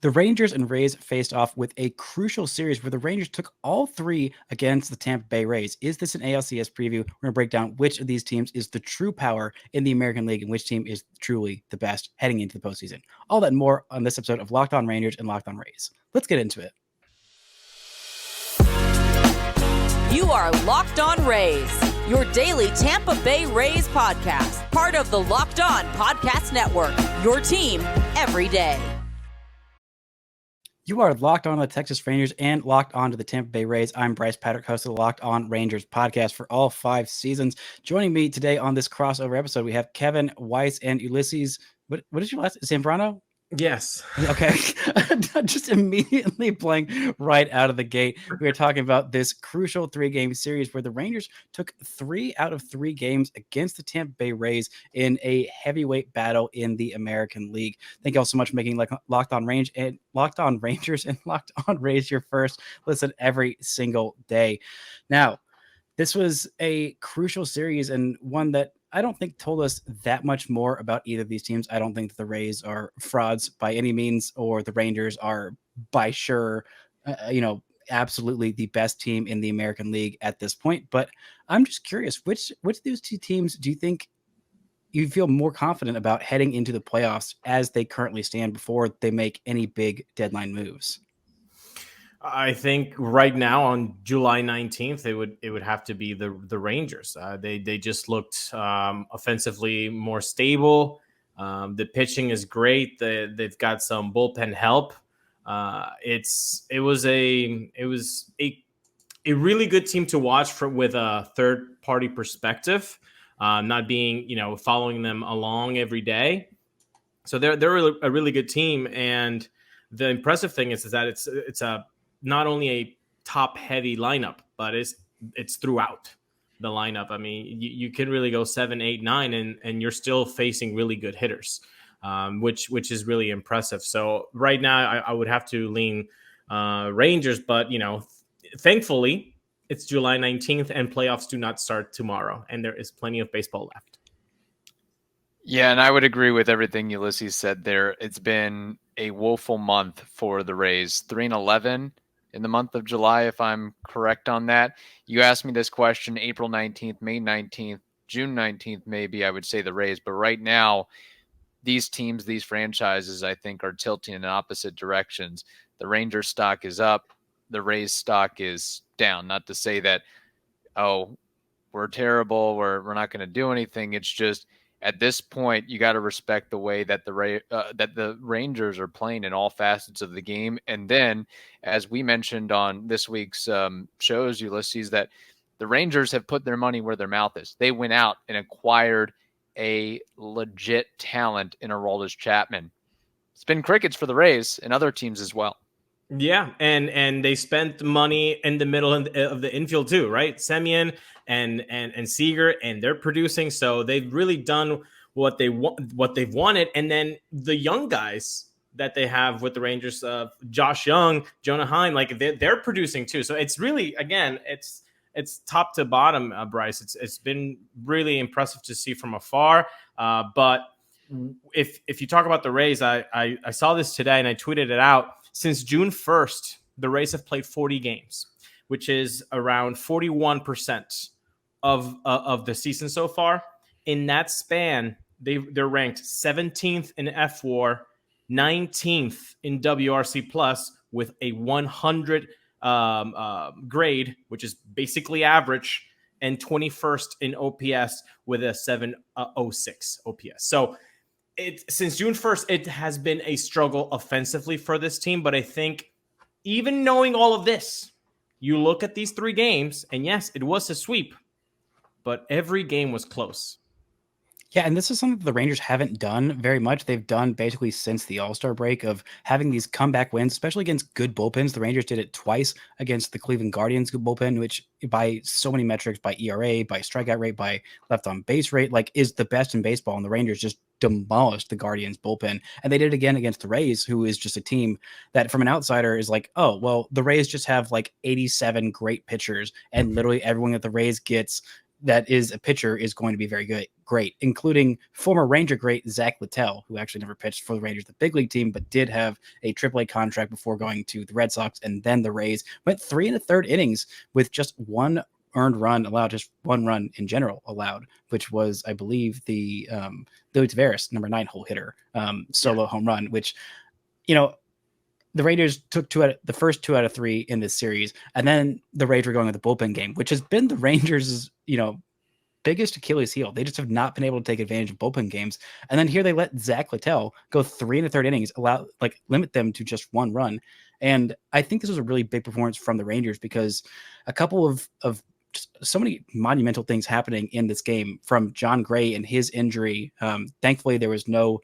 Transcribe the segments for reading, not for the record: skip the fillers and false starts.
The Rangers and Rays faced off with a crucial series where the Rangers took all three against the Tampa Bay Rays. Is this an ALCS preview? We're going to break down which of these teams is the true power in the American League and which team is truly the best heading into the postseason. All that and more on this episode of Locked On Rangers and Locked On Rays. Let's get into it. You are Locked On Rays, your daily Tampa Bay Rays podcast, part of the Locked On Podcast Network, your team every day. You are locked on to the Texas Rangers and locked on to the Tampa Bay Rays. I'm Bryce Patrick, host of the Locked On Rangers podcast for all 5 seasons. Joining me today on this crossover episode, we have Kevin, Weiss, and Ulises. What is your last? Sambrano? Yes. Okay. Just immediately blank right out of the gate. We are talking about this crucial 3-game series where the Rangers took 3 out of 3 games against the Tampa Bay Rays in a heavyweight battle in the American League. Thank you all so much for making Locked On Rangers and Locked On Rays your first listen every single day. Now, this was a crucial series and one that I don't think told us that much more about either of these teams. I don't think that the Rays are frauds by any means, or the Rangers are by sure, absolutely the best team in the American League at this point. But I'm just curious, which of these 2 teams do you think you feel more confident about heading into the playoffs as they currently stand before they make any big deadline moves? I think right now on July 19th, it would have to be the Rangers. They just looked offensively more stable. The pitching is great. They've got some bullpen help. It was a really good team to watch with a third party perspective, not being following them along every day. So they're a really good team, and the impressive thing is that it's a not only a top heavy lineup, but it's throughout the lineup. I mean, you can really go 7, 8, 9, and you're still facing really good hitters, which is really impressive. So right now I would have to lean Rangers, but thankfully it's July 19th and playoffs do not start tomorrow, and there is plenty of baseball left. Yeah, and I would agree with everything Ulises said there. It's been a woeful month for the Rays. 3-11 in the month of July, if I'm correct on that. You asked me this question April 19th, May 19th, June 19th, maybe I would say the Rays. But right now, these teams, these franchises, I think, are tilting in opposite directions. The Rangers stock is up. The Rays stock is down. Not to say that, we're terrible, we're not going to do anything. It's just, at this point, you got to respect the way that the Rangers are playing in all facets of the game. And then, as we mentioned on this week's shows, Ulises, that the Rangers have put their money where their mouth is. They went out and acquired a legit talent in Aroldis Chapman. It's been crickets for the Rays and other teams as well. Yeah, and they spent money in the middle of the infield too, right? Semien and Seager, and they're producing. So they've really done what they've wanted. And then the young guys that they have with the Rangers, Josh Young, Jonah Heim, like they're producing too. So it's really, again, it's top to bottom, Bryce. It's been really impressive to see from afar. But if you talk about the Rays, I saw this today and I tweeted it out. Since June 1st, the Rays have played 40 games, which is around 41% of the season so far. In that span, they're ranked 17th in FWAR, 19th in WRC Plus with a 100 grade, which is basically average, and 21st in OPS with a 706 OPS. So since June 1st, it has been a struggle offensively for this team. But I think even knowing all of this, you look at these 3 games, and yes, it was a sweep, but every game was close. Yeah, and this is something that the Rangers haven't done very much. They've done basically since the All-Star break of having these comeback wins, especially against good bullpens. The Rangers did it twice against the Cleveland Guardians bullpen, which by so many metrics, by ERA, by strikeout rate, by left on base rate, like is the best in baseball. And the Rangers just demolished the Guardians bullpen. And they did it again against the Rays, who is just a team that from an outsider is like, oh, well, the Rays just have like 87 great pitchers, and literally everyone that the Rays gets that is a pitcher is going to be very great, including former Ranger great Zack Littell, who actually never pitched for the Rangers, the big league team, but did have a AAA contract before going to the Red Sox and then the Rays. Went 3 1/3 innings with just one earned run allowed, just one run in general allowed, which was, I believe, the Luis Taveras, number 9 hole hitter, solo home run, which, the Raiders took the first 2 out of 3 in this series, and then the Rays were going with the bullpen game, which has been the Rangers' biggest Achilles heel. They just have not been able to take advantage of bullpen games. And then here they let Zack Littell go 3 1/3 innings, limit them to just one run. And I think this was a really big performance from the Rangers because a couple of just so many monumental things happening in this game, from John Gray and his injury. Thankfully, there was no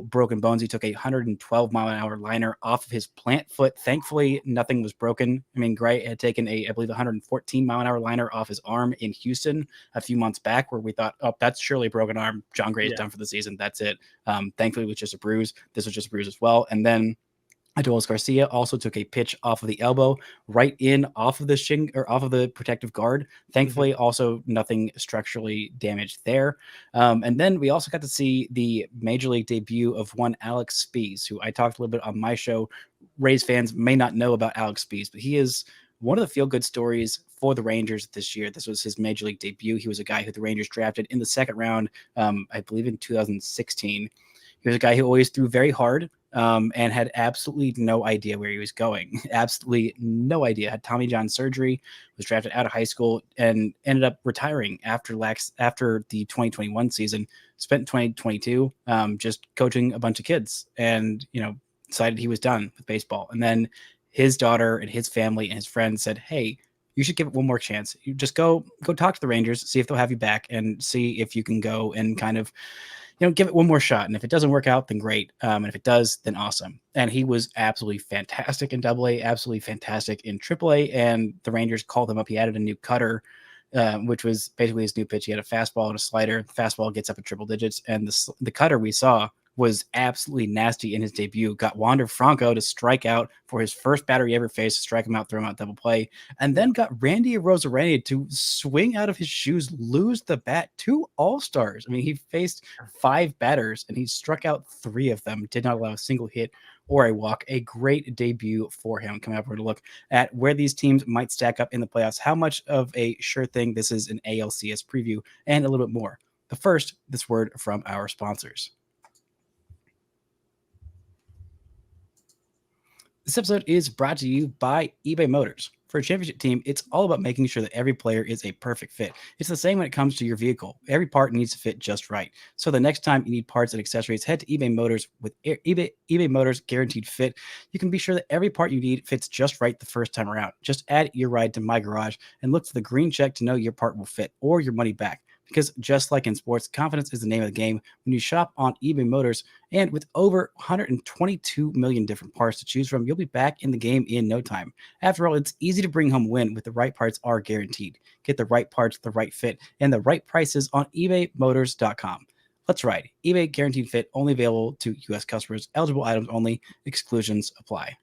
broken bones. He took a 112-mile-an-hour liner off of his plant foot. Thankfully, nothing was broken. I mean, Gray had taken I believe, 114-mile-an-hour liner off his arm in Houston a few months back, where we thought, oh, that's surely a broken arm. John Gray is done for the season. That's it. Thankfully, it was just a bruise. This was just a bruise as well. And then Adolis Garcia also took a pitch off of the elbow, right in off of the off of the protective guard. Thankfully, also nothing structurally damaged there. And then we also got to see the major league debut of one Alex Speas, who I talked a little bit on my show. Rays fans may not know about Alex Speas, but he is one of the feel-good stories for the Rangers this year. This was his major league debut. He was a guy who the Rangers drafted in the second round, I believe in 2016. He was a guy who always threw very hard, and had absolutely no idea where he was going. Absolutely no idea. Had Tommy John surgery, was drafted out of high school, and ended up retiring after the 2021 season. Spent 2022 just coaching a bunch of kids, and decided he was done with baseball. And then his daughter and his family and his friends said, "Hey, you should give it one more chance. You just go talk to the Rangers, see if they'll have you back, and see if you can go and kind of." Give it one more shot. And if it doesn't work out, then great. And if it does, then awesome. And he was absolutely fantastic in AA, absolutely fantastic in AAA. And the Rangers called him up. He added a new cutter, which was basically his new pitch. He had a fastball and a slider. The fastball gets up at triple digits. And the cutter we saw was absolutely nasty in his debut. Got Wander Franco to strike out for his first batter he ever faced, strike him out, throw him out, double play, and then got Randy Arozarena to swing out of his shoes, lose the bat, 2 All-Stars. I mean, he faced 5 batters and he struck out 3 of them, did not allow a single hit or a walk. A great debut for him. Coming up, we're going to look at where these teams might stack up in the playoffs, how much of a sure thing this is an ALCS preview, and a little bit more. But first, this word from our sponsors. This episode is brought to you by eBay Motors. For a championship team, it's all about making sure that every player is a perfect fit. It's the same when it comes to your vehicle. Every part needs to fit just right. So the next time you need parts and accessories, head to eBay Motors. With eBay Motors Guaranteed Fit, you can be sure that every part you need fits just right the first time around. Just add your ride to My Garage and look for the green check to know your part will fit or your money back. Because just like in sports, confidence is the name of the game when you shop on eBay Motors. And with over 122 million different parts to choose from, you'll be back in the game in no time. After all, it's easy to bring home a win with the right parts are guaranteed. Get the right parts, the right fit, and the right prices on ebaymotors.com. Let's ride. eBay Guaranteed Fit, only available to U.S. customers. Eligible items only. Exclusions apply.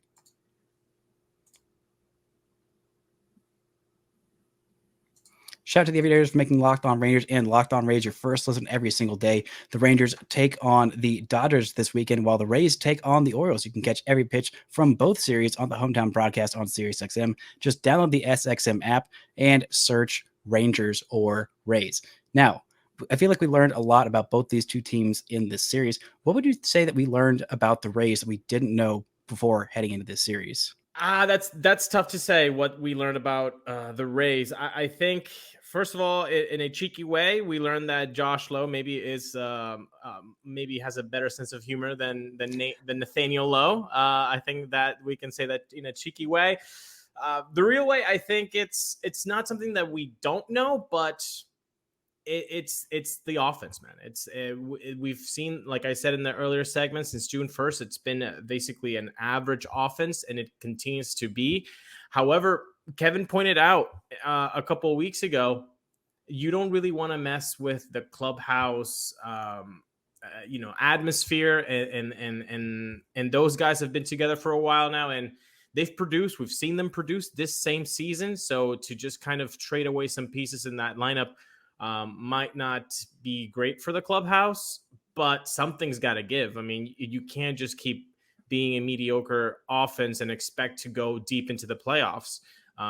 Shout out to the Everydayers for making Locked On Rangers and Locked On Rays your first listen every single day. The Rangers take on the Dodgers this weekend, while the Rays take on the Orioles. You can catch every pitch from both series on the hometown broadcast on SiriusXM. Just download the SXM app and search Rangers or Rays. Now, I feel like we learned a lot about both these two teams in this series. What would you say that we learned about the Rays that we didn't know before heading into this series? That's tough to say what we learned about the Rays. I think, first of all, in a cheeky way, we learned that Josh Lowe maybe maybe has a better sense of humor than Nathaniel Lowe. I think that we can say that in a cheeky way. The real way, I think it's not something that we don't know, but it's the offense, man. We've seen, like I said in the earlier segment, since June 1st, it's been basically an average offense, and it continues to be. However, Kevin pointed out a couple of weeks ago, you don't really want to mess with the clubhouse, atmosphere, and those guys have been together for a while now, and they've produced. We've seen them produce this same season. So to just kind of trade away some pieces in that lineup might not be great for the clubhouse, but something's got to give. I mean, you can't just keep being a mediocre offense and expect to go deep into the playoffs.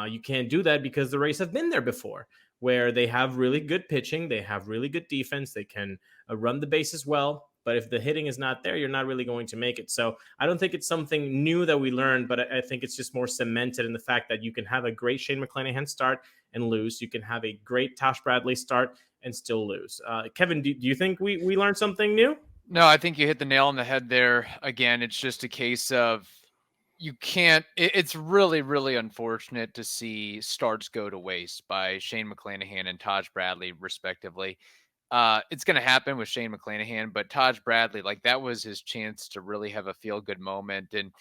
You can't do that because the Rays have been there before, where they have really good pitching, they have really good defense, they can run the bases well. But if the hitting is not there, you're not really going to make it. So I don't think it's something new that we learned, but I think it's just more cemented in the fact that you can have a great Shane McClanahan start and lose. You can have a great Tosh Bradley start and still lose. Kevin, do you think we learned something new? No, I think you hit the nail on the head there. Again, it's just a case of you can't. It's really, really unfortunate to see starts go to waste by Shane McClanahan and Tosh Bradley, respectively. It's going to happen with Shane McClanahan, but Tosh Bradley, like that was his chance to really have a feel good moment and,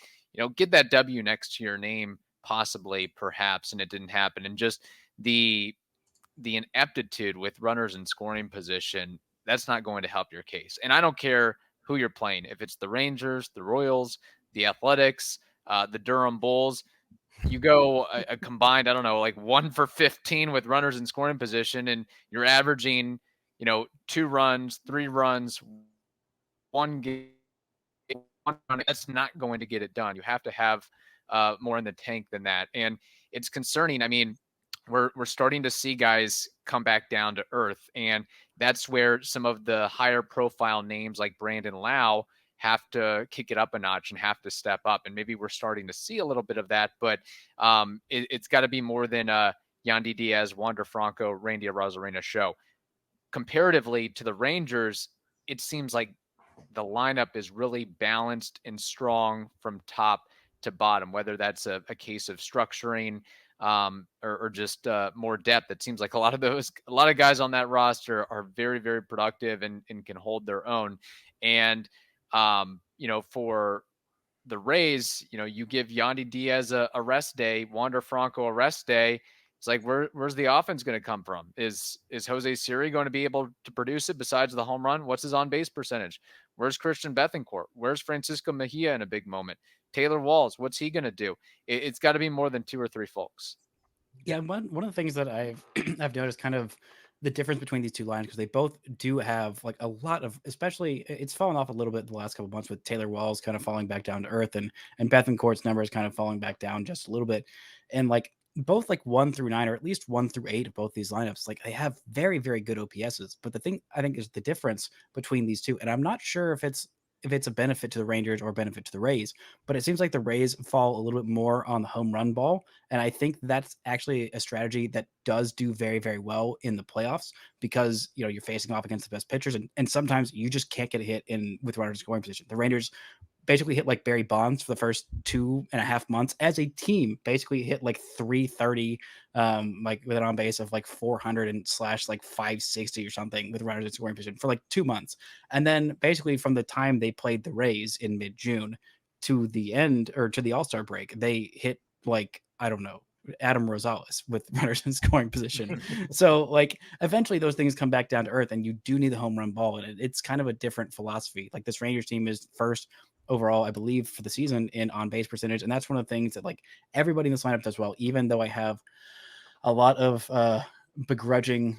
get that W next to your name, possibly, perhaps. And it didn't happen. And just the ineptitude with runners in scoring position, that's not going to help your case. And I don't care who you're playing. If it's the Rangers, the Royals, the Athletics, the Durham Bulls, you go a combined, I don't know, like 1 for 15 with runners in scoring position, and you're averaging, 2 runs, 3 runs, 1 game. That's not going to get it done. You have to have more in the tank than that. And it's concerning. I mean, we're starting to see guys come back down to earth. And that's where some of the higher profile names like Brandon Lau have to kick it up a notch and have to step up. And maybe we're starting to see a little bit of that, but it's got to be more than Yandy Diaz, Wander Franco, Randy Arozarena show. Comparatively to the Rangers, it seems like the lineup is really balanced and strong from top to bottom, whether that's a case of structuring or just more depth. It seems like a lot of guys on that roster are very, very productive and can hold their own. And, for the Rays, you give Yandy Diaz a rest day, Wander Franco a rest day. It's like, where's the offense going to come from? Is Jose Siri going to be able to produce it besides the home run? What's his on-base percentage? Where's Christian Bethancourt? Where's Francisco Mejia in a big moment? Taylor Walls, what's he going to do? It's got to be more than 2 or 3 folks. Yeah, one of the things that I've noticed kind of the difference between these two lines, because they both do have like a lot of, especially it's fallen off a little bit the last couple of months with Taylor Walls kind of falling back down to earth and Bethancourt's numbers kind of falling back down just a little bit. And like both like 1 through 9 or at least 1 through 8 of both these lineups, like they have very, very good OPSs. But the thing I think is the difference between these two, and I'm not sure if it's a benefit to the Rangers or benefit to the Rays, but it seems like the Rays fall a little bit more on the home run ball. And I think that's actually a strategy that does do very, very well in the playoffs because, you're facing off against the best pitchers and sometimes you just can't get a hit in with runners in scoring position. The Rangers basically hit like Barry Bonds for the first 2.5 months as a team, basically hit like 330, like with an on base of like 400 and slash like 560 or something with runners in scoring position for like 2 months. And then basically from the time they played the Rays in mid-June to the end or to the All-Star break, they hit like, I don't know, Adam Rosales with runners in scoring position. So like eventually those things come back down to earth and you do need the home run ball. And it's kind of a different philosophy. Like this Rangers team is first overall, I believe, for the season in on base percentage. And that's one of the things that like everybody in this lineup does well, even though I have a lot of begrudging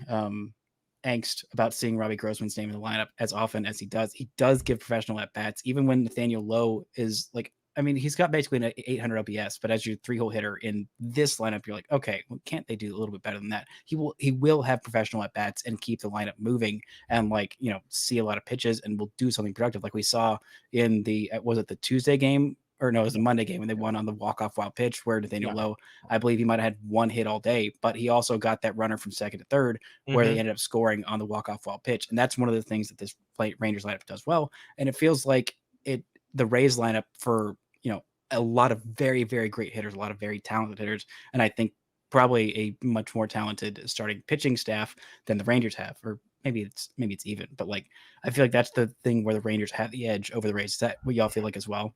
angst about seeing Robbie Grossman's name in the lineup as often as he does. He does give professional at bats, even when Nathaniel Lowe is like, I mean, he's got basically an 800 OPS, but as your 3-hole hitter in this lineup, you're like, okay, well, can't they do a little bit better than that? He will have professional at bats and keep the lineup moving and like, see a lot of pitches and will do something productive. Like we saw in was it the Tuesday game? Or no, it was the Monday game when they won on the walk-off wild pitch where Nathaniel Lowe, I believe he might have had 1 hit all day, but he also got that runner from second to third where they ended up scoring on the walk-off wild pitch. And that's one of the things that this Rangers lineup does well. And it feels like the Rays lineup for, a lot of very, very great hitters, a lot of very talented hitters. And I think probably a much more talented starting pitching staff than the Rangers have, or maybe it's even, but like, I feel like that's the thing where the Rangers have the edge over the Rays. Is that what y'all feel like as well?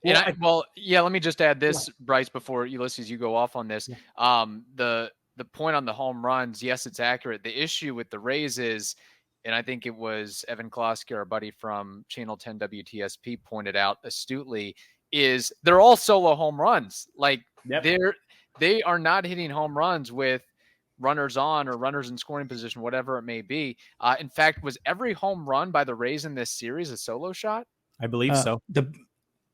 Well, let me just add this, Bryce, before Ulises, you go off on this. The point on the home runs, yes, it's accurate. The issue with the Rays is, and I think it was Evan Klosky, our buddy from Channel 10 WTSP, pointed out astutely, is they're all solo home runs. Like they are not hitting home runs with runners on or runners in scoring position, whatever it may be. In fact, was every home run by the Rays in this series a solo shot? I believe so.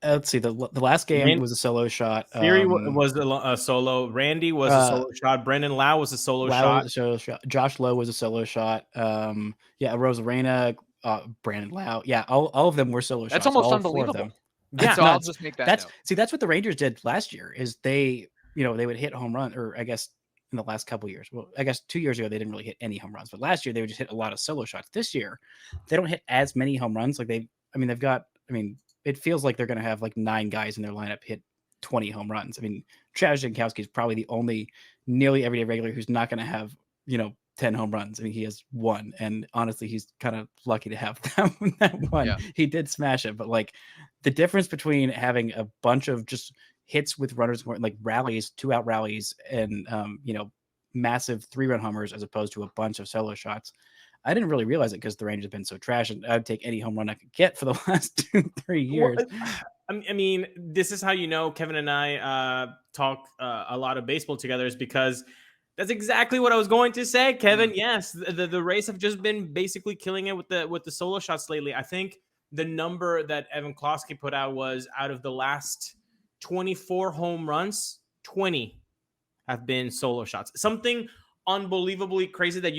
Let's see. The last game was a solo shot. Siri was a solo. Randy was a solo shot. Brendan Lau was a solo shot. Was a solo shot. Josh Lowe was a solo shot. Rosarena, Brandon Lau. Yeah, all of them were solo shots. That's almost all unbelievable. Four of them. Yeah, so I'll just make that note. That's what the Rangers did last year. Is they would hit home run, or I guess in the last couple of years. Well, I guess 2 years ago they didn't really hit any home runs, but last year they would just hit a lot of solo shots. This year they don't hit as many home runs. Like they've got. It feels like they're going to have like 9 guys in their lineup hit 20 home runs. I mean, Travis Jankowski is probably the only nearly everyday regular who's not going to have 10 home runs. I mean, he has 1, and honestly, he's kind of lucky to have that one. Yeah. He did smash it, but like the difference between having a bunch of just hits with runners, like rallies, 2-out rallies, and massive 3-run homers as opposed to a bunch of solo shots. I didn't really realize it because the Rangers have been so trash, and I'd take any home run I could get for the last 2-3 years. I mean, this is how Kevin and I talk a lot of baseball together, is because that's exactly what I was going to say, Kevin. Yes, the Rays have just been basically killing it with the solo shots lately. I think the number that Evan Klosky put out was, out of the last 24 home runs, 20 have been solo shots. Something unbelievably crazy that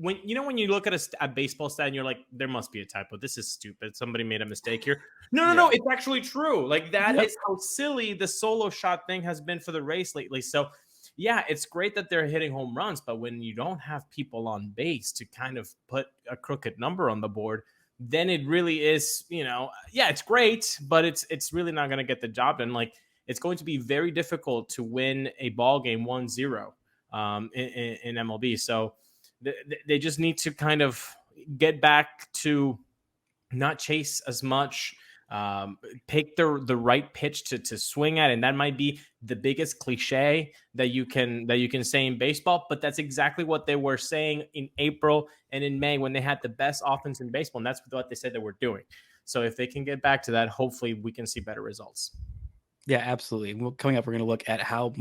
when you look at a baseball stat and you're like, there must be a typo. This is stupid. Somebody made a mistake here. No, it's actually true. Like that is how silly the solo shot thing has been for the Rays lately. So yeah, it's great that they're hitting home runs, but when you don't have people on base to kind of put a crooked number on the board, then it really is, it's great, but it's really not going to get the job done. Like, it's going to be very difficult to win a ball game 1-0 in MLB. So they just need to kind of get back to not chase as much, pick the right pitch to swing at, and that might be the biggest cliche that you can say in baseball, but that's exactly what they were saying in April and in May when they had the best offense in baseball, and that's what they said they were doing. So if they can get back to that, hopefully we can see better results. Yeah, absolutely. Well, coming up, we're going to look at how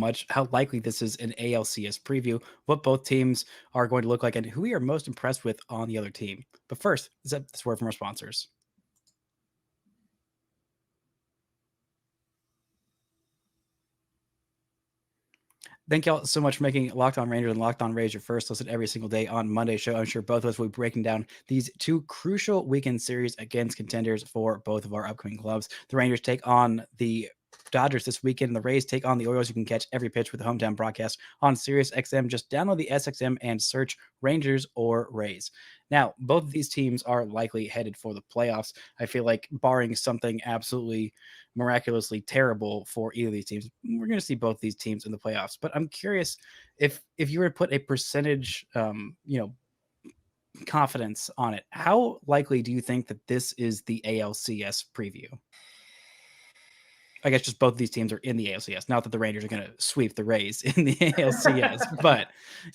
likely this is an ALCS preview, what both teams are going to look like, and who we are most impressed with on the other team. But first, this word from our sponsors. Thank y'all so much for making Locked On Rangers and Locked On Rays your first listen every single day on Monday show. I'm sure both of us will be breaking down these 2 crucial weekend series against contenders for both of our upcoming clubs. The Rangers take on the Dodgers this weekend, and the Rays take on the Orioles. You can catch every pitch with the hometown broadcast on Sirius XM. Just download the SXM and search Rangers or Rays. Now, both of these teams are likely headed for the playoffs. I feel like, barring something absolutely miraculously terrible for either of these teams, we're going to see both these teams in the playoffs. But I'm curious if you were to put a percentage, confidence on it, how likely do you think that this is the ALCS preview? I guess just both of these teams are in the ALCS. Not that the Rangers are going to sweep the Rays in the ALCS, but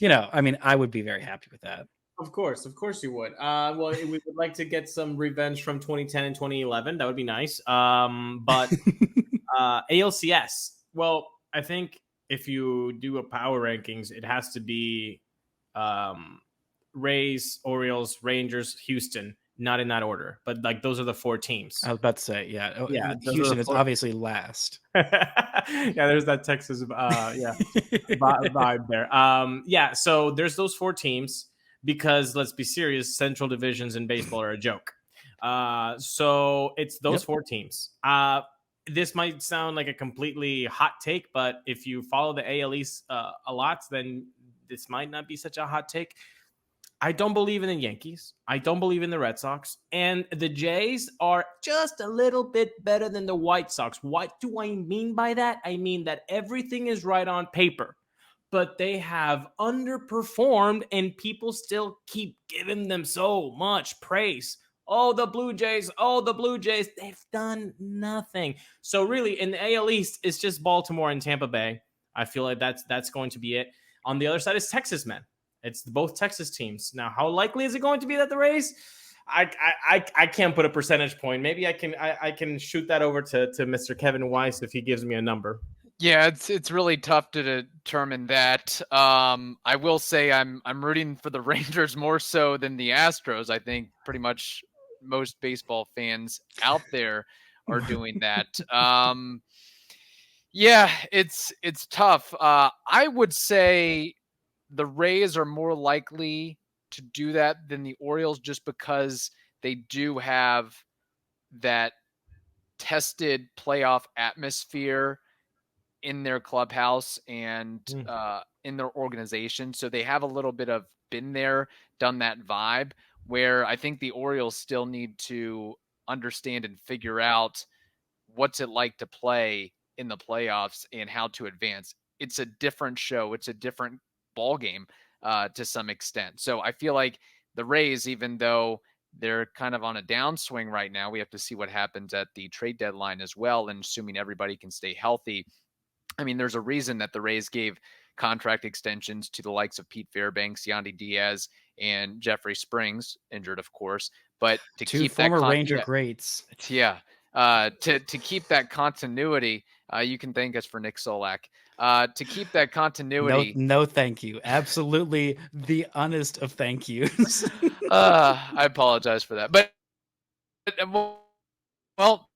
I would be very happy with that. Of course you would. Well, we would like to get some revenge from 2010 and 2011. That would be nice. But ALCS. Well, I think if you do a power rankings, it has to be Rays, Orioles, Rangers, Houston. Not in that order, but like those are the 4 teams. I was about to say, yeah. Houston is obviously last. Yeah, there's that Texas vibe there. So there's those 4 teams, because let's be serious, Central divisions in baseball are a joke. So it's those 4 teams. This might sound like a completely hot take, but if you follow the AL East a lot, then this might not be such a hot take. I don't believe in the Yankees. I don't believe in the Red Sox. And the Jays are just a little bit better than the White Sox. What do I mean by that? I mean that everything is right on paper, but they have underperformed and people still keep giving them so much praise. Oh, the Blue Jays. They've done nothing. So really, in the AL East, it's just Baltimore and Tampa Bay. I feel like that's going to be it. On the other side is Texas, man. It's both Texas teams. Now, how likely is it going to be that the Rays? I can't put a percentage point. Maybe I can shoot that over to Mr. Kevin Weiss if he gives me a number. Yeah, it's really tough to determine that. I will say I'm rooting for the Rangers more so than the Astros. I think pretty much most baseball fans out there are doing that. Yeah, it's tough. I would say the Rays are more likely to do that than the Orioles just because they do have that tested playoff atmosphere in their clubhouse and in their organization. So they have a little bit of been there, done that vibe, where I think the Orioles still need to understand and figure out what's it like to play in the playoffs and how to advance. It's a different show. It's a different ball game to some extent. So I feel like the Rays, even though they're kind of on a downswing right now, we have to see what happens at the trade deadline as well. And assuming everybody can stay healthy, I mean, there's a reason that the Rays gave contract extensions to the likes of Pete Fairbanks, Yandy Diaz, and Jeffrey Springs, injured, of course. But to Two keep former that Ranger greats. to keep that continuity, you can thank us for Nick Solak. To keep that continuity, No, thank you. Absolutely, the honest of thank yous. I apologize for that. But well,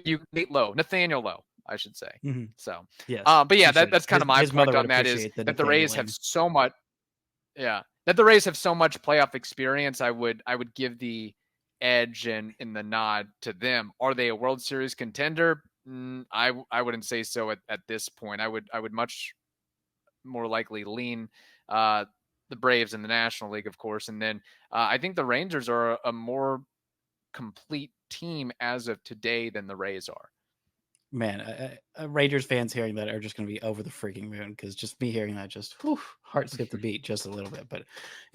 you Nathaniel Lowe, I should say. Mm-hmm. So, yes, but yeah, that's kind of my point on that is that the Rays have so much. Yeah, that the Rays have so much playoff experience. I would give the edge and in the nod to them. Are they a World Series contender? I wouldn't say so at this point. I would much more likely lean the Braves in the National League, of course, and then I think the Rangers are a more complete team as of today than the Rays are. Man, Rangers fans hearing that are just going to be over the freaking moon, because just me hearing that, just heart skipped the beat just a little bit. But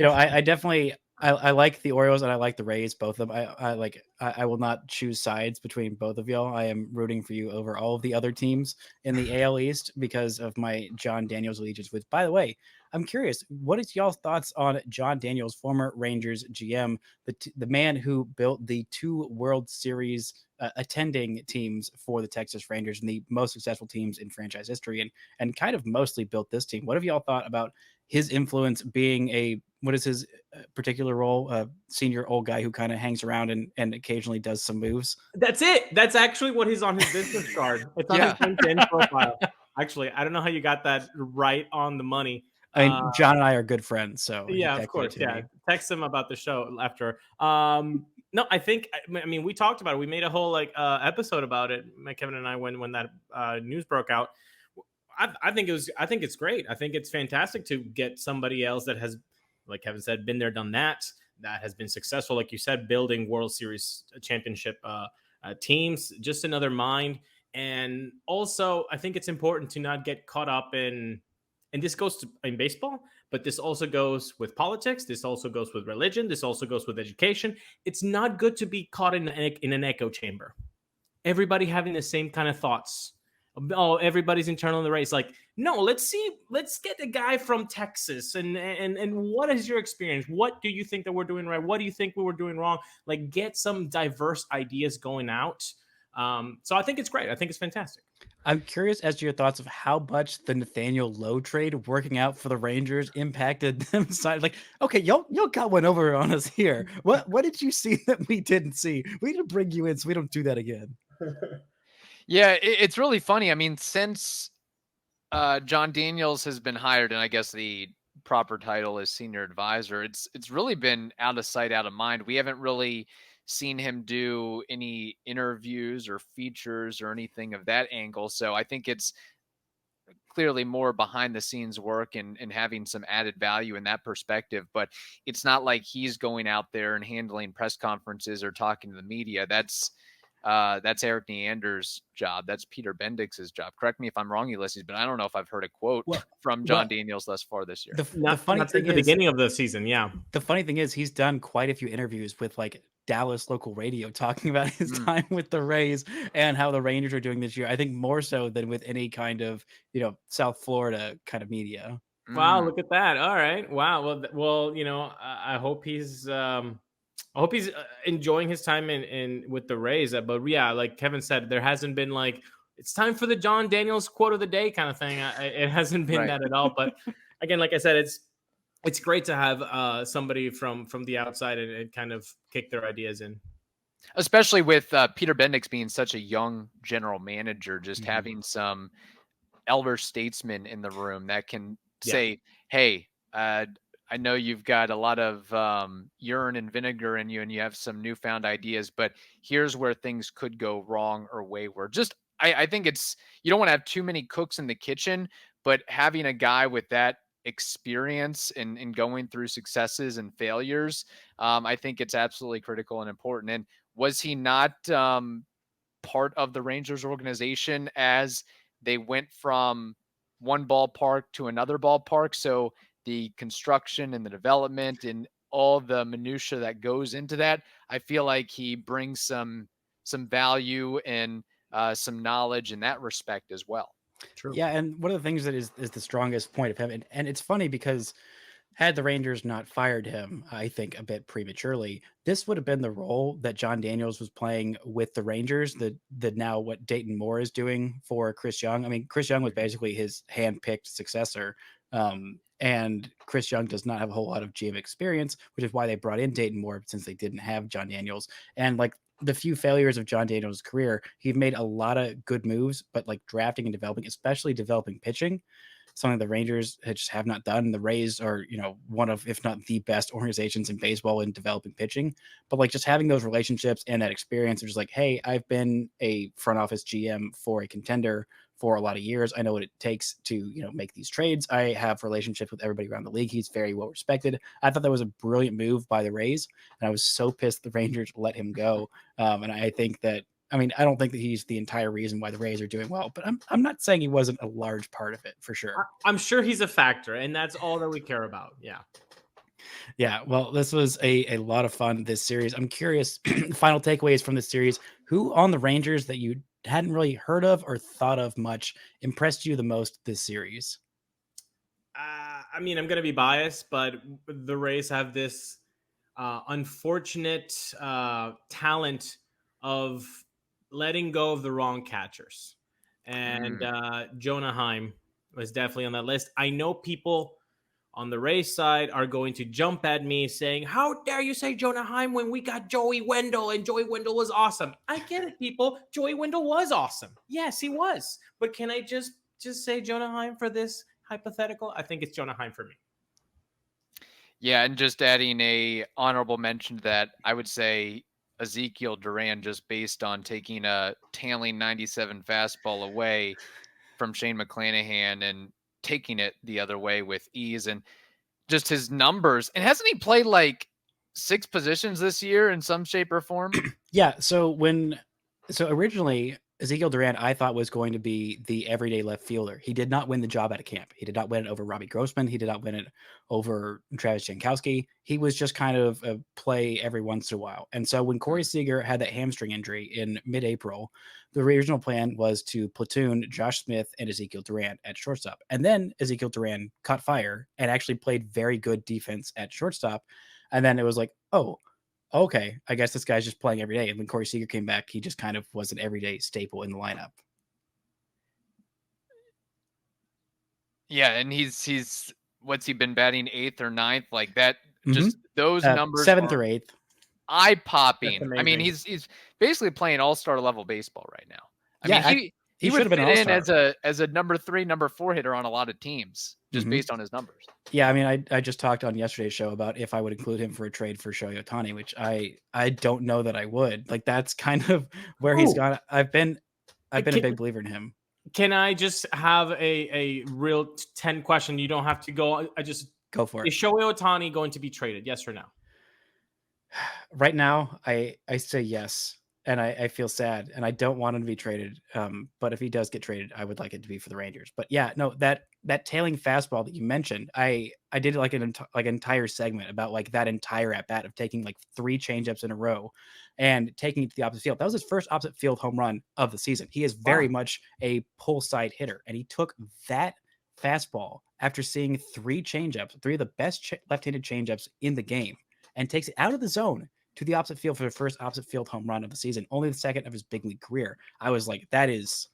I definitely I like the Orioles and I like the Rays, both of them. I will not choose sides between both of y'all. I am rooting for you over all of the other teams in the AL East because of my John Daniels allegiance. Which, by the way, I'm curious, what is y'all's thoughts on John Daniels, former Rangers GM, the man who built the 2 World Series attending teams for the Texas Rangers and the most successful teams in franchise history, and kind of mostly built this team? What have y'all thought about his influence being what is his particular role? Senior old guy who kind of hangs around and occasionally does some moves. That's it. That's actually what he's on his business card. It's on his LinkedIn profile. Actually, I don't know how you got that right on the money. I mean, John and I are good friends, so yeah, of course. Yeah, text him about the show after. No, I mean, we talked about it. We made a whole episode about it, Kevin and I, when that news broke out. I think it's great. I think it's fantastic to get somebody else that has, like Kevin said, been there, done that has been successful, like you said, building World Series championship teams. Just another mind. And also, I think it's important to not get caught up in this goes in baseball, but this also goes with politics. This also goes with religion. This also goes with education. It's not good to be caught in an echo chamber. Everybody having the same kind of thoughts. Oh, everybody's internal in the race. Like, no, let's get a guy from Texas and what is your experience? What do you think that we're doing right? What do you think we were doing wrong? Like, get some diverse ideas going out. So I think it's great. I think it's fantastic. I'm curious as to your thoughts of how much the Nathaniel Lowe trade working out for the Rangers impacted them. Like, okay, y'all got one over on us here. What did you see that we didn't see? We need to bring you in so we don't do that again. Yeah, it's really funny. I mean, since John Daniels has been hired, and I guess the proper title is senior advisor, it's really been out of sight, out of mind. We haven't really seen him do any interviews or features or anything of that angle. So I think it's clearly more behind the scenes work and having some added value in that perspective. But it's not like he's going out there and handling press conferences or talking to the media. That's Eric Neander's job. That's Peter Bendix's job. Correct me if I'm wrong, Ulises, but I don't know if I've heard a quote from John Daniels thus far this year. The funny thing is, the beginning of the season, yeah. The funny thing is, he's done quite a few interviews with Dallas local radio talking about his time with the Rays and how the Rangers are doing this year. I think more so than with any kind of South Florida kind of media. Wow, look at that! All right, wow. Well, I hope he's. I hope he's enjoying his time in with the Rays. But yeah, like Kevin said, there hasn't been it's time for the John Daniels quote of the day kind of thing. It hasn't been that at all. But again, like I said, it's great to have somebody from the outside and kind of kick their ideas in. Especially with Peter Bendix being such a young general manager, just having some elder statesmen in the room that can say, hey, I know you've got a lot of urine and vinegar in you and you have some newfound ideas, but here's where things could go wrong or wayward. I think you don't want to have too many cooks in the kitchen, but having a guy with that experience in going through successes and failures, I think it's absolutely critical and important. And was he not part of the Rangers organization as they went from one ballpark to another ballpark? So the construction and the development and all the minutia that goes into that, I feel like he brings some value and some knowledge in that respect as well. True. Yeah, and one of the things that is the strongest point of him, and it's funny because had the Rangers not fired him, I think a bit prematurely, this would have been the role that John Daniels was playing with the Rangers, the now what Dayton Moore is doing for Chris Young. I mean, Chris Young was basically his hand-picked successor, and Chris Young does not have a whole lot of GM experience, which is why they brought in Dayton Moore since they didn't have John Daniels. And like the few failures of John Daniels' career, he made a lot of good moves, but like drafting and developing, especially developing pitching, something the Rangers just have not done. The Rays are, one of, if not the best organizations in baseball in developing pitching, but like just having those relationships and that experience of just like, hey, I've been a front office GM for a contender for a lot of years. I know what it takes to, make these trades. I have relationships with everybody around the league. He's very well respected. I thought that was a brilliant move by the Rays, and I was so pissed the Rangers let him go. And I think that, I don't think that he's the entire reason why the Rays are doing well, but I'm not saying he wasn't a large part of it for sure. I'm sure he's a factor, and that's all that we care about. Yeah. Yeah. Well, this was a lot of fun, this series. I'm curious, final takeaways from this series. Who on the Rangers that you hadn't really heard of or thought of much impressed you the most this series? I'm going to be biased, but the Rays have this unfortunate talent of letting go of the wrong catchers. And Jonah Heim was definitely on that list. I know people on the Rays side are going to jump at me saying, how dare you say Jonah Heim when we got Joey Wendell and Joey Wendell was awesome? I get it, people. Joey Wendell was awesome. Yes, he was. But can I just say Jonah Heim for this hypothetical? I think it's Jonah Heim for me. Yeah, and just adding a honorable mention to that, I would say Ezekiel Duran, just based on taking a tailing 97 fastball away from Shane McClanahan and taking it the other way with ease, and just his numbers. And hasn't he played like 6 positions this year in some shape or form? Yeah. So originally Ezekiel Duran, I thought, was going to be the everyday left fielder. He did not win the job at a camp. He did not win it over Robbie Grossman. He did not win it over Travis Jankowski. He was just kind of a play every once in a while. And so when Corey Seager had that hamstring injury in mid-April, the original plan was to platoon Josh Smith and Ezekiel Duran at shortstop. And then Ezekiel Duran caught fire and actually played very good defense at shortstop. And then it was like, oh, okay, I guess this guy's just playing every day. And when Corey Seager came back, he just kind of was an everyday staple in the lineup. Yeah, and he's what's he been batting, 8th or 9th, like that? Just those numbers, 7th or 8th, eye popping. I mean, he's basically playing all-star level baseball right now. I mean, he would have been in as a number 3, number 4 hitter on a lot of teams, just based on his numbers. Yeah, I mean, I just talked on yesterday's show about if I would include him for a trade for Shohei Ohtani, which I don't know that I would. Like, that's kind of where he's gone. I've been a big believer in him. Can I just have a real 10 question? You don't have to go. I just go for it. Is Shohei Ohtani going to be traded? Yes or no? Right now, I say yes. And I feel sad, and I don't want him to be traded. But if he does get traded, I would like it to be for the Rangers. But yeah, no, that tailing fastball that you mentioned, I did like an entire segment about like that entire at bat of taking like 3 changeups in a row and taking it to the opposite field. That was his first opposite field home run of the season. He is very much a pull side hitter, and he took that fastball after seeing 3 changeups, 3 of the best left-handed changeups in the game, and takes it out of the zone to the opposite field for the first opposite field home run of the season, only the second of his big league career. I was like, that is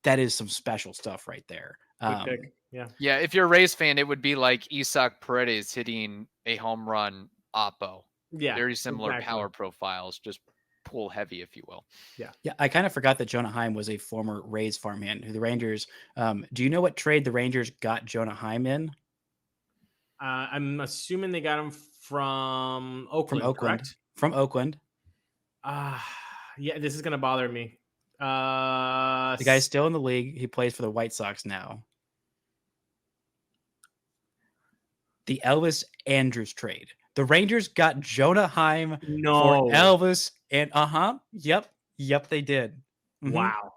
that is some special stuff right there. Good pick. Yeah. Yeah, if you're a Rays fan, it would be like Isaac Paredes hitting a home run oppo. Yeah. Very similar power profiles, just pull heavy, if you will. Yeah, I kind of forgot that Jonah Heim was a former Rays farmhand who the Rangers. Do you know what trade the Rangers got Jonah Heim in? I'm assuming they got him from Oakland, correct? From Oakland. Yeah, this is gonna bother me. The guy's still in the league. He plays for the White Sox now. The Elvis Andrus trade. The Rangers got Jonah Heim for Elvis and Yep, they did. Mm-hmm. Wow.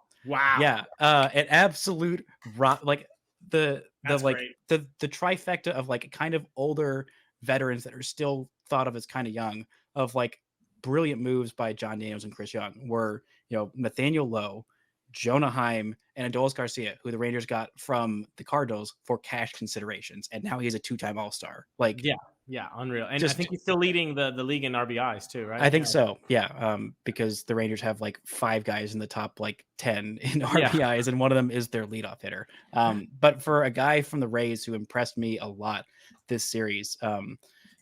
Yeah. An absolute like the trifecta of like kind of older veterans that are still thought of as kind of young, of like brilliant moves by John Daniels and Chris Young were, Nathaniel Lowe, Jonah Heim, and Adolis Garcia, who the Rangers got from the Cardinals for cash considerations. And now he's a 2-time All-Star. Like, yeah, unreal. And I think he's still leading the league in RBIs too, right? I think so. Yeah. Because the Rangers have like 5 guys in the top like 10 in RBIs, and one of them is their leadoff hitter. But for a guy from the Rays who impressed me a lot this series,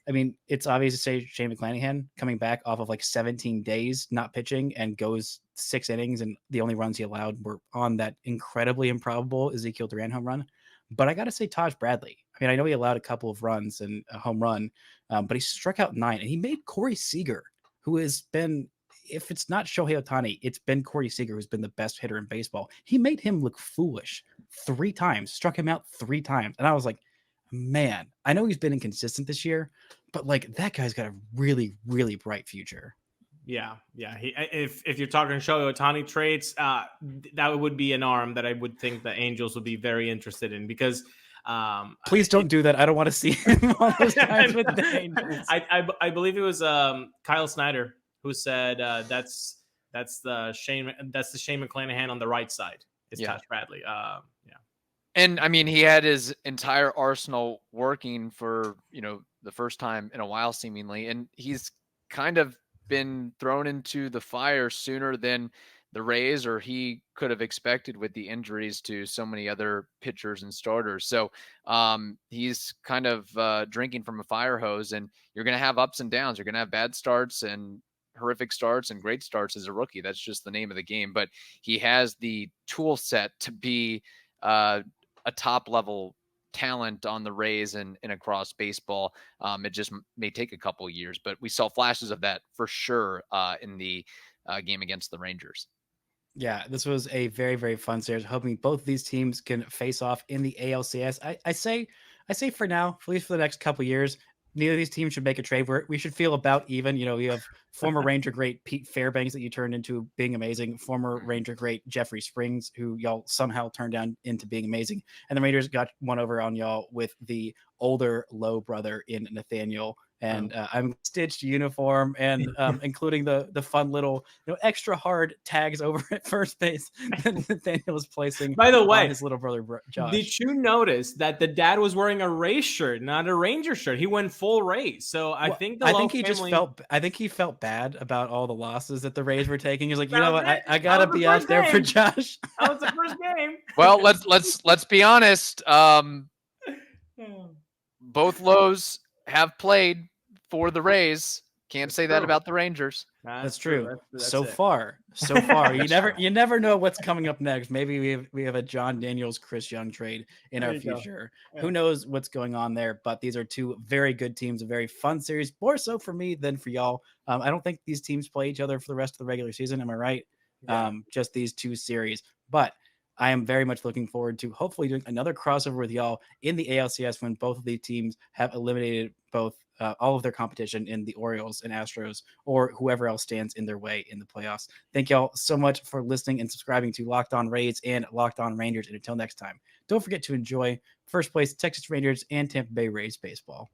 I mean, it's obvious to say Shane McClanahan coming back off of like 17 days not pitching and goes 6 innings, and the only runs he allowed were on that incredibly improbable Ezekiel Duran home run. But I got to say Taj Bradley. I mean, I know he allowed a couple of runs and a home run, but he struck out 9, and he made Corey Seager, who has been, if it's not Shohei Ohtani, it's been Corey Seager, who's been the best hitter in baseball. He made him look foolish 3 times, struck him out 3 times. And I was like, man, I know he's been inconsistent this year, but like that guy's got a really, really bright future. Yeah. If you're talking Shohei Ohtani trades, that would be an arm that I would think the Angels would be very interested in, because please don't do that. I don't want to see him all those times with the Angels. I believe it was Kyle Snyder who said that's the Shane McClanahan on the right side. It's Taj Bradley. And I mean, he had his entire arsenal working for, the first time in a while, seemingly, and he's kind of been thrown into the fire sooner than the Rays or he could have expected with the injuries to so many other pitchers and starters. So he's kind of drinking from a fire hose, and you're going to have ups and downs. You're going to have bad starts and horrific starts and great starts as a rookie. That's just the name of the game. But he has the tool set to be a top level talent on the Rays and across baseball. It just may take a couple of years, but we saw flashes of that for sure in the game against the Rangers. Yeah, this was a very, very fun series. Hoping both of these teams can face off in the ALCS. I say for now, at least for the next couple of years, neither of these teams should make a trade where we should feel about even. You have former Ranger great Pete Fairbanks that you turned into being amazing, former Ranger great Jeffrey Springs, who y'all somehow turned down into being amazing, and the Rangers got one over on y'all with the older Lowe brother in Nathaniel. And I'm stitched uniform, and including the fun little, extra hard tags over at first base that Nathaniel was placing. By the way, his little brother Josh. Did you notice that the dad was wearing a Rays shirt, not a Ranger shirt? He went full Rays. So I think he felt bad about all the losses that the Rays were taking. He's like, you know what, I gotta be out there for Josh. That was the first game. Well, let's be honest. Both Lows have played for the Rays. Can't say that about the Rangers. That's true. So far, you never know what's coming up next. Maybe we have a John Daniels, Chris Young trade in our future. Yeah. Who knows what's going on there? But these are 2 very good teams, a very fun series, more so for me than for y'all. I don't think these teams play each other for the rest of the regular season. Am I right? Yeah. Just these 2 series, but I am very much looking forward to hopefully doing another crossover with y'all in the ALCS when both of these teams have eliminated all of their competition in the Orioles and Astros or whoever else stands in their way in the playoffs. Thank y'all so much for listening and subscribing to Locked On Rays and Locked On Rangers. And until next time, don't forget to enjoy first place Texas Rangers and Tampa Bay Rays baseball.